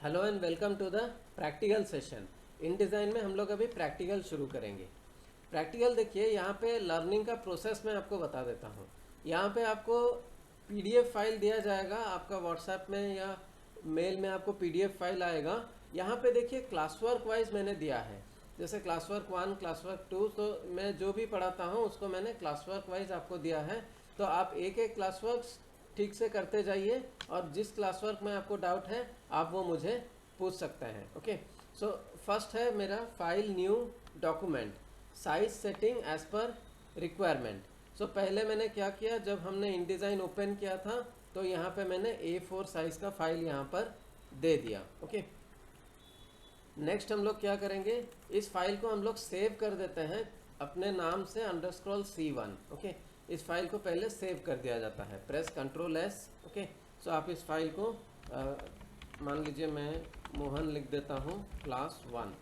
Hello and welcome to the practical session. InDesign में हम लोग अभी प्रैक्टिकल शुरू करेंगे। प्रैक्टिकल देखिए, यहाँ पे लर्निंग का प्रोसेस मैं आपको बता देता हूँ। यहाँ पे आपको पीडीएफ फाइल दिया जाएगा, आपका व्हाट्सएप में या मेल में आपको पीडीएफ फाइल आएगा। यहाँ पे देखिए क्लास वर्क वाइज मैंने दिया है, जैसे क्लास वर्क 1, क्लास वर्क 2, तो मैं जो भी पढ़ाता हूँ उसको मैंने क्लास वर्क वाइज आपको दिया है। तो आप एक एक क्लास वर्क ठीक से करते जाइए और जिस क्लास वर्क में आपको डाउट है आप वो मुझे पूछ सकते हैं। ओके, सो फर्स्ट है मेरा file new document size setting as per requirement. So पहले मैंने क्या किया, जब हमने इन डिज़ाइन ओपन किया था तो यहाँ पे मैंने A4 साइज का फाइल यहाँ पर दे दिया। ओके, नेक्स्ट हम लोग क्या करेंगे, इस फाइल को हम लोग सेव कर देते हैं अपने नाम से _C1। ओके, इस फाइल को पहले सेव कर दिया जाता है, प्रेस Ctrl+S। ओके, सो आप इस फाइल को मान लीजिए मैं मोहन लिख देता हूँ क्लास 1।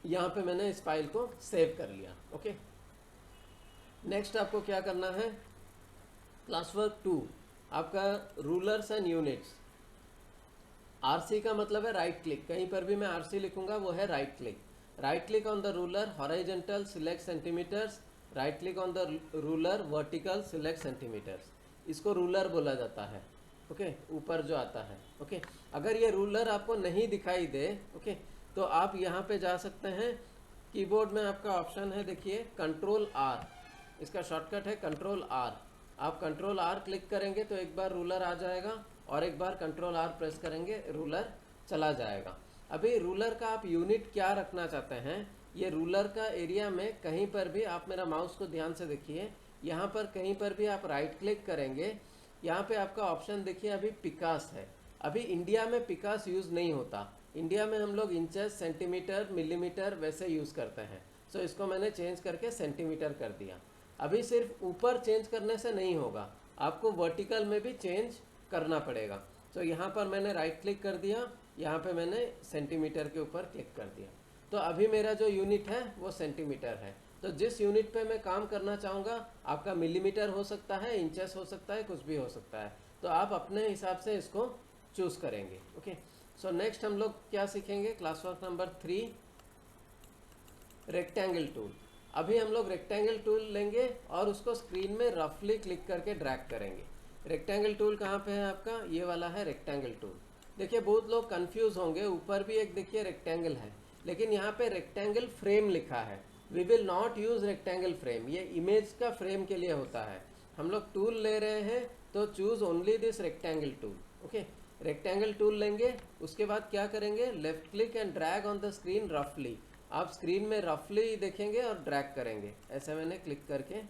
यहाँ पे मैंने इस फाइल को सेव कर लिया। ओके, नेक्स्ट आपको क्या करना है, क्लास वर्क 2 आपका रूलर्स एंड यूनिट्स। आरसी का मतलब है राइट क्लिक, कहीं पर भी मैं आरसी लिखूंगा वो है right click. Right click on the ruler horizontal select centimeters, right click on the ruler vertical select centimeters. इसको रूलर बोला जाता है। ओके, ऊपर जो आता है। ओके, अगर ये रूलर आपको नहीं दिखाई दे, ओके, तो आप यहाँ पे जा सकते हैं। कीबोर्ड में आपका ऑप्शन है, देखिए Ctrl+R, इसका शॉर्टकट है Ctrl+R। आप Ctrl+R क्लिक करेंगे तो एक बार रूलर आ जाएगा और एक बार Ctrl+R प्रेस करेंगे रूलर चला जाएगा। अभी रूलर का आप यूनिट क्या रखना चाहते हैं, ये रूलर का एरिया में कहीं पर भी आप मेरा माउस को ध्यान से देखिए, यहाँ पर कहीं पर भी आप राइट क्लिक करेंगे, यहाँ पे आपका ऑप्शन देखिए अभी पिकास है। अभी इंडिया में पिकास यूज़ नहीं होता, इंडिया में हम लोग इंचेस सेंटीमीटर मिलीमीटर वैसे यूज़ करते हैं। सो इसको मैंने चेंज करके सेंटीमीटर कर दिया। अभी सिर्फ ऊपर चेंज करने से नहीं होगा, आपको वर्टिकल में भी चेंज करना पड़ेगा। तो यहाँ पर मैंने राइट क्लिक कर दिया, यहाँ पे मैंने सेंटीमीटर के ऊपर क्लिक कर दिया। तो अभी मेरा जो यूनिट है वो सेंटीमीटर है। तो जिस यूनिट पे मैं काम करना चाहूँगा, आपका मिलीमीटर हो सकता है, इंचेस हो सकता है, कुछ भी हो सकता है। तो आप अपने हिसाब से इसको चूज़ करेंगे। ओके, सो नेक्स्ट हम लोग क्या सीखेंगे, class work number 3 rectangle tool. अभी हम लोग रेक्टेंगल टूल लेंगे और उसको स्क्रीन में रफली क्लिक करके ड्रैग करेंगे। रेक्टेंगल टूल कहाँ पे है आपका, ये वाला है रेक्टेंगल टूल। देखिए बहुत लोग कंफ्यूज होंगे, ऊपर भी एक देखिए रेक्टेंगल है, लेकिन यहाँ पे रेक्टेंगल फ्रेम लिखा है। We will not use rectangle frame, ये इमेज का फ्रेम के लिए होता है। हम लोग टूल ले रहे हैं तो choose only this rectangle tool. Okay, rectangle tool लेंगे, उसके बाद क्या करेंगे, left click and drag on the screen रफली। आप स्क्रीन में रफली देखेंगे और ड्रैग करेंगे, ऐसे मैंने क्लिक करके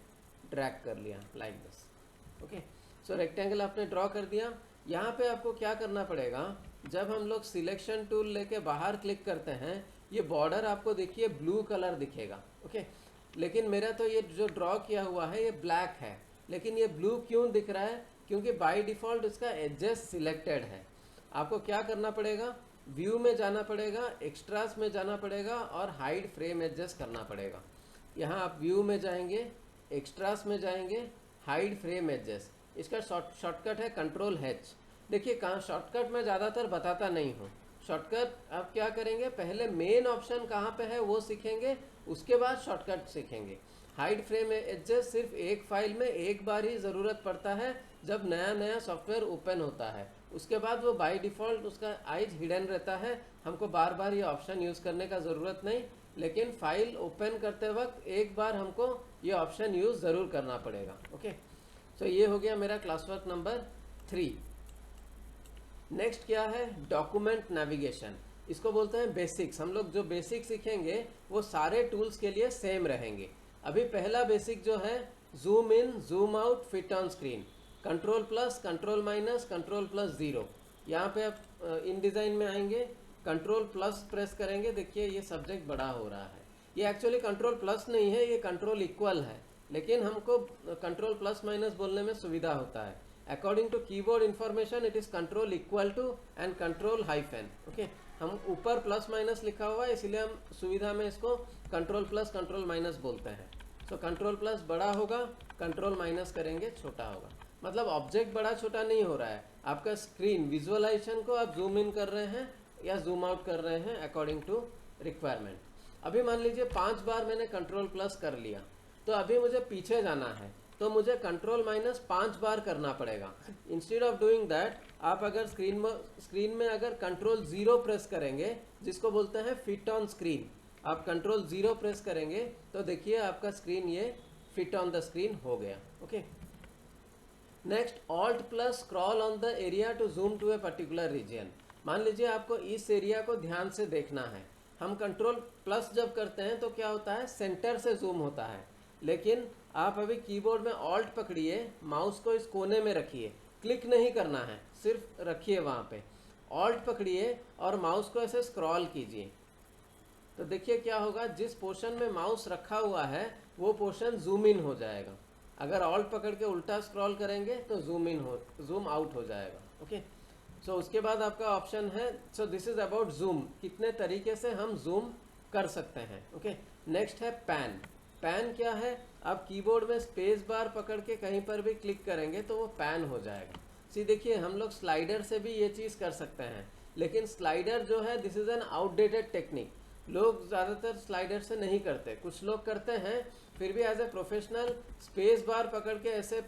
ड्रैग कर लिया like this. Okay, so rectangle आपने ड्रॉ कर दिया। यहाँ पे आपको क्या करना पड़ेगा, जब हम लोग सिलेक्शन टूल लेके बाहर क्लिक करते हैं, ये बॉर्डर आपको देखिए ब्लू कलर दिखेगा। ओके, लेकिन मेरा तो ये जो ड्रॉ किया हुआ है ये ब्लैक है, लेकिन ये ब्लू क्यों दिख रहा है, क्योंकि बाय डिफ़ॉल्ट इसका एडजस्ट सिलेक्टेड है। आपको क्या करना पड़ेगा, व्यू में जाना पड़ेगा, एक्स्ट्रास में जाना पड़ेगा और हाइड फ्रेम एडजस्ट करना पड़ेगा। यहाँ आप व्यू में जाएंगे, एक्स्ट्रास में जाएंगे, हाइड फ्रेम एडजस्ट, इसका शॉर्टकट है Ctrl+H। देखिए कहाँ शॉर्टकट मैं ज़्यादातर बताता नहीं हूँ। शॉर्टकट आप क्या करेंगे, पहले मेन ऑप्शन कहाँ पे है वो सीखेंगे, उसके बाद शॉर्टकट सीखेंगे। हाइड फ्रेम एडजस्ट सिर्फ एक फाइल में एक बार ही ज़रूरत पड़ता है, जब नया नया सॉफ्टवेयर ओपन होता है। उसके बाद वो बाय डिफ़ॉल्ट उसका आइज हिडन रहता है, हमको बार बार ये ऑप्शन यूज़ करने का ज़रूरत नहीं। लेकिन फाइल ओपन करते वक्त एक बार हमको ये ऑप्शन यूज़ ज़रूर करना पड़ेगा। ओके, सो ये हो गया मेरा क्लास वर्क नंबर 3। नेक्स्ट क्या है, डॉक्यूमेंट नेविगेशन, इसको बोलते हैं बेसिक्स। हम लोग जो बेसिक सीखेंगे वो सारे टूल्स के लिए सेम रहेंगे। अभी पहला बेसिक जो है, zoom in zoom out fit on screen, Ctrl+, Ctrl-, Ctrl+0। यहाँ पे आप इन डिज़ाइन में आएंगे, Ctrl+ प्रेस करेंगे, देखिए ये सब्जेक्ट बड़ा हो रहा है। ये एक्चुअली Ctrl+ नहीं है, ये Ctrl= है, लेकिन हमको Ctrl+- बोलने में सुविधा होता है। According to keyboard information it is Ctrl= and Ctrl-। Okay, हम ऊपर प्लस लिखा हुआ है इसलिए हम सुविधा में इसको Ctrl+, Ctrl- बोलते हैं। सो Ctrl+ बड़ा होगा, Ctrl- करेंगे छोटा होगा। मतलब ऑब्जेक्ट बड़ा छोटा नहीं हो रहा है, आपका स्क्रीन विजुअलाइजेशन को आप जूम इन कर रहे हैं या जूम आउट कर रहे हैं अकॉर्डिंग टू रिक्वायरमेंट। अभी मान लीजिए 5 बार मैंने कंट्रोल प्लस कर लिया, तो अभी मुझे पीछे जाना है तो मुझे कंट्रोल माइनस 5 बार करना पड़ेगा। इंस्टेड ऑफ डूइंग दैट आप अगर स्क्रीन में अगर कंट्रोल 0 प्रेस करेंगे, जिसको बोलते हैं फिट ऑन स्क्रीन, आप कंट्रोल 0 प्रेस करेंगे तो देखिए आपका स्क्रीन ये फिट ऑन द स्क्रीन हो गया। Okay, next alt plus scroll on the area to zoom to a particular region. मान लीजिए आपको इस एरिया को ध्यान से देखना है, हम कंट्रोल प्लस जब करते हैं तो क्या होता है, सेंटर से जूम होता है, लेकिन आप अभी कीबोर्ड में ऑल्ट पकड़िए, माउस को इस कोने में रखिए, क्लिक नहीं करना है, सिर्फ रखिए वहाँ पे, ऑल्ट पकड़िए और माउस को ऐसे स्क्रॉल कीजिए, तो देखिए क्या होगा, जिस पोर्शन में माउस रखा हुआ है वो पोर्शन जूम इन हो जाएगा। अगर ऑल्ट पकड़ के उल्टा स्क्रॉल करेंगे तो जूम आउट हो जाएगा। ओके, सो उसके बाद आपका ऑप्शन है, सो दिस इज अबाउट जूम, कितने तरीके से हम जूम कर सकते हैं। ओके, नेक्स्ट है पैन। पैन क्या है, आप कीबोर्ड में स्पेस बार पकड़ के कहीं पर भी क्लिक करेंगे तो वो पैन हो जाएगा। सी देखिए, हम लोग स्लाइडर से भी ये चीज़ कर सकते हैं, लेकिन स्लाइडर जो है this is an outdated technique, लोग ज़्यादातर स्लाइडर से नहीं करते, कुछ लोग करते हैं, फिर भी as a professional space bar पकड़ के ऐसे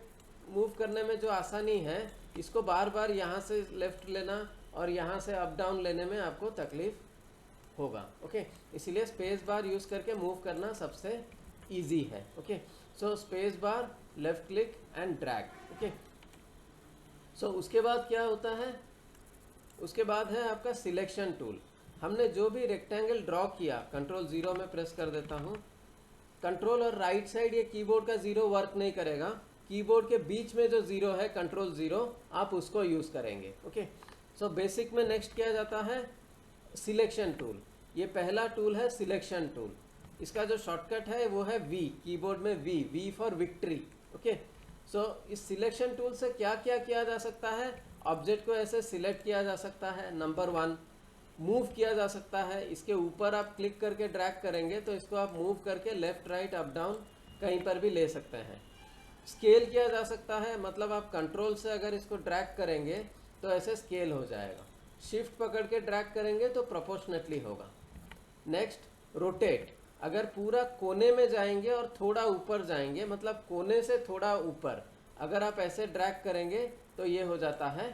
मूव करने में जो आसानी है, इसको बार बार यहाँ से लेफ्ट लेना और यहाँ से अप डाउन लेने में आपको तकलीफ होगा। ओके, इसीलिए स्पेस बार यूज़ करके मूव करना सबसे ईजी है। Okay, so space bar, left click and drag. Okay, so उसके बाद क्या होता है, उसके बाद है आपका सिलेक्शन टूल। हमने जो भी रेक्टेंगल ड्रॉ किया, कंट्रोल 0 में प्रेस कर देता हूँ, कंट्रोल और राइट साइड ये कीबोर्ड का 0 वर्क नहीं करेगा, कीबोर्ड के बीच में जो 0 है कंट्रोल 0, आप उसको यूज़ करेंगे। ओके, सो बेसिक में नेक्स्ट किया जाता है सिलेक्शन टूल। ये पहला टूल है सिलेक्शन टूल, इसका जो शॉर्टकट है वो है वी, कीबोर्ड में वी फॉर विक्ट्री। ओके, सो इस सिलेक्शन टूल से क्या क्या किया जा सकता है, ऑब्जेक्ट को ऐसे सिलेक्ट किया जा सकता है, नंबर 1 मूव किया जा सकता है, इसके ऊपर आप क्लिक करके ड्रैग करेंगे तो इसको आप मूव करके लेफ्ट राइट अप डाउन कहीं पर भी ले सकते हैं। स्केल किया जा सकता है, मतलब आप कंट्रोल से अगर इसको ड्रैग करेंगे तो ऐसे स्केल हो जाएगा, शिफ्ट पकड़ के ड्रैग करेंगे तो प्रोपोर्शनेटली होगा। नेक्स्ट रोटेट, अगर पूरा कोने में जाएंगे और थोड़ा ऊपर जाएंगे, मतलब कोने से थोड़ा ऊपर अगर आप ऐसे ड्रैग करेंगे तो ये हो जाता है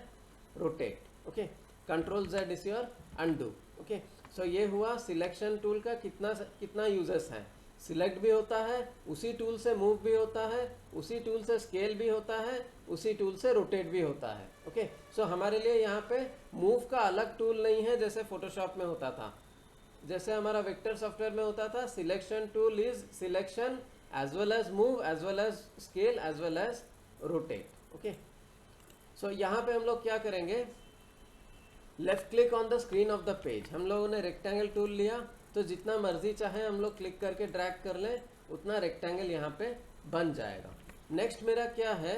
rotate. Okay, control Z is your undo. Okay, so ये हुआ सिलेक्शन टूल का कितना यूजेस है, सिलेक्ट भी होता है, उसी टूल से मूव भी होता है, उसी टूल से स्केल भी होता है, उसी टूल से रोटेट भी होता है। ओके, सो हमारे लिए यहाँ पे मूव का अलग टूल नहीं है जैसे फोटोशॉप में होता था, जैसे हमारा वेक्टर सॉफ्टवेयर में होता था, selection tool is selection as well as move as well as scale as well as rotate. Okay, so यहाँ पे हम लोग क्या करेंगे, left click on the screen of the page. हम लोगों ने रेक्टेंगल टूल लिया तो जितना मर्जी चाहे हम लोग क्लिक करके ड्रैग कर लें, उतना रेक्टेंगल यहाँ पे बन जाएगा। नेक्स्ट मेरा क्या है,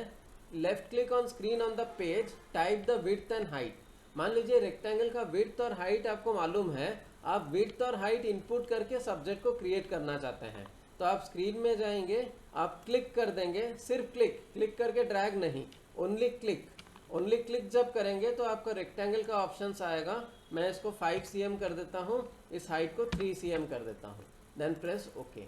left click on screen on the page, type the width and height. मान लीजिए रेक्टेंगल का विड्थ और हाइट आपको मालूम है, आप विड्थ और हाइट इनपुट करके सब्जेक्ट को क्रिएट करना चाहते हैं, तो आप स्क्रीन में जाएंगे, आप क्लिक कर देंगे, सिर्फ क्लिक करके ड्रैग नहीं, ओनली क्लिक जब करेंगे तो आपका रेक्टेंगल का ऑप्शंस आएगा। मैं इसको 5 cm कर देता हूँ, इस हाइट को 3 cm कर देता हूँ, देन प्रेस ओके।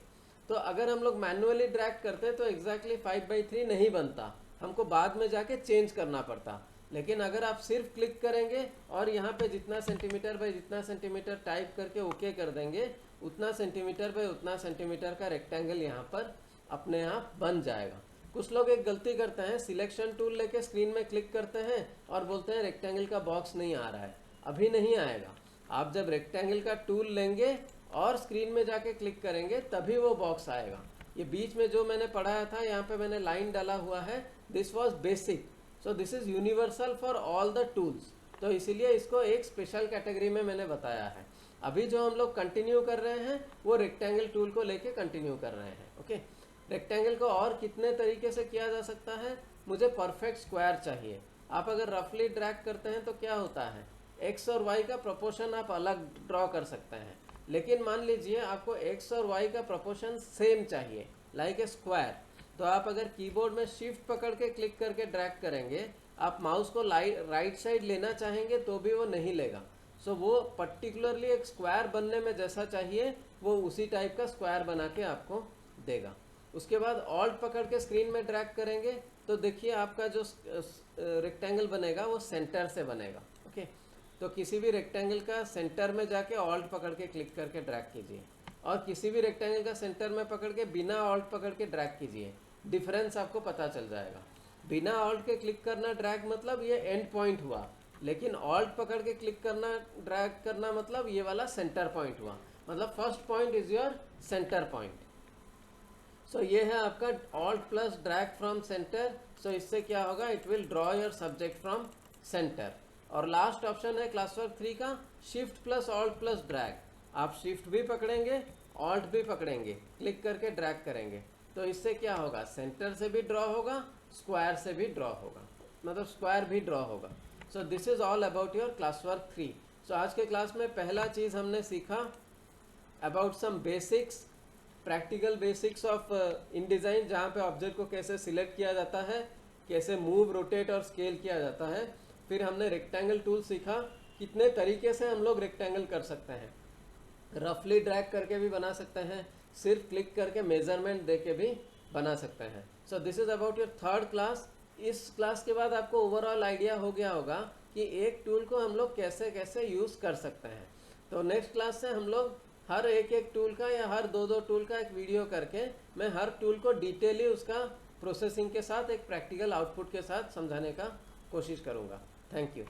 तो अगर हम लोग मैन्युअली ड्रैग करते तो एग्जैक्टली 5/3 नहीं बनता, हमको बाद में जाके चेंज करना पड़ता, लेकिन अगर आप सिर्फ क्लिक करेंगे और यहाँ पे जितना सेंटीमीटर बाई जितना सेंटीमीटर टाइप करके ओके कर देंगे, उतना सेंटीमीटर बाई उतना सेंटीमीटर का रेक्टेंगल यहाँ पर अपने आप बन जाएगा। कुछ लोग एक गलती करते हैं, सिलेक्शन टूल लेके स्क्रीन में क्लिक करते हैं और बोलते हैं रेक्टेंगल का बॉक्स नहीं आ रहा है। अभी नहीं आएगा, आप जब रेक्टेंगल का टूल लेंगे और स्क्रीन में जाके क्लिक करेंगे तभी वो बॉक्स आएगा। ये बीच में जो मैंने पढ़ाया था, यहाँ पे मैंने लाइन डाला हुआ है, this was basic, so this is universal for all the tools, तो इसीलिए इसको एक स्पेशल कैटेगरी में मैंने बताया है। अभी जो हम लोग कंटिन्यू कर रहे हैं वो रेक्टेंगल टूल को लेके कंटिन्यू कर रहे हैं। ओके, रेक्टेंगल को और कितने तरीके से किया जा सकता है, मुझे परफेक्ट स्क्वायर चाहिए। आप अगर रफली ड्रैग करते हैं तो क्या होता है, एक्स और वाई का प्रोपोर्शन आप अलग ड्रॉ कर सकते हैं, लेकिन मान लीजिए आपको एक्स और वाई का प्रोपोर्शन सेम चाहिए, लाइक ए स्क्वायर, तो आप अगर कीबोर्ड में शिफ्ट पकड़ के क्लिक करके ड्रैग करेंगे, आप माउस को राइट साइड लेना चाहेंगे तो भी वो नहीं लेगा। सो वो पर्टिकुलरली एक स्क्वायर बनने में जैसा चाहिए वो उसी टाइप का स्क्वायर बना के आपको देगा। उसके बाद ऑल्ट पकड़ के स्क्रीन में ड्रैग करेंगे तो देखिए आपका जो रेक्टेंगल बनेगा वो सेंटर से बनेगा। ओके, तो किसी भी रेक्टेंगल का सेंटर में जाके ऑल्ट पकड़ के क्लिक करके ड्रैग कीजिए, और किसी भी रेक्टेंगल का सेंटर में पकड़ के बिना ऑल्ट पकड़ के ड्रैग कीजिए। डिफरेंस आपको पता चल जाएगा। बिना ऑल्ट के क्लिक करना ड्रैग मतलब ये एंड पॉइंट हुआ, लेकिन ऑल्ट पकड़ के क्लिक करना ड्रैग करना मतलब ये वाला सेंटर पॉइंट हुआ। मतलब first point is your centre point. So ये है आपका alt plus drag from centre. So इससे क्या होगा, it will draw your subject from centre. और लास्ट ऑप्शन है क्लास वर्क 3 का shift plus alt plus drag. आप शिफ्ट भी पकड़ेंगे, ऑल्ट भी पकड़ेंगे, क्लिक करके ड्रैग करेंगे, तो इससे क्या होगा, सेंटर से भी ड्रॉ होगा, स्क्वायर से भी ड्रॉ होगा, मतलब स्क्वायर भी ड्रॉ होगा। So this is all about your class work 3। सो आज के क्लास में पहला चीज़ हमने सीखा about some basics, practical basics of InDesign, जहाँ पे ऑब्जेक्ट को कैसे सिलेक्ट किया जाता है, कैसे मूव, रोटेट और स्केल किया जाता है। फिर हमने रेक्टेंगल टूल सीखा, कितने तरीके से हम लोग रेक्टेंगल कर सकते हैं। रफली ड्रैग करके भी बना सकते हैं, सिर्फ क्लिक करके मेजरमेंट दे के भी बना सकते हैं। So this is about your third class. इस क्लास के बाद आपको ओवरऑल आइडिया हो गया होगा कि एक टूल को हम लोग कैसे कैसे यूज़ कर सकते हैं। तो नेक्स्ट क्लास से हम लोग हर एक टूल का या हर दो टूल का एक वीडियो करके मैं हर टूल को डिटेली उसका प्रोसेसिंग के साथ एक प्रैक्टिकल आउटपुट के साथ समझाने का कोशिश करूँगा। Thank you.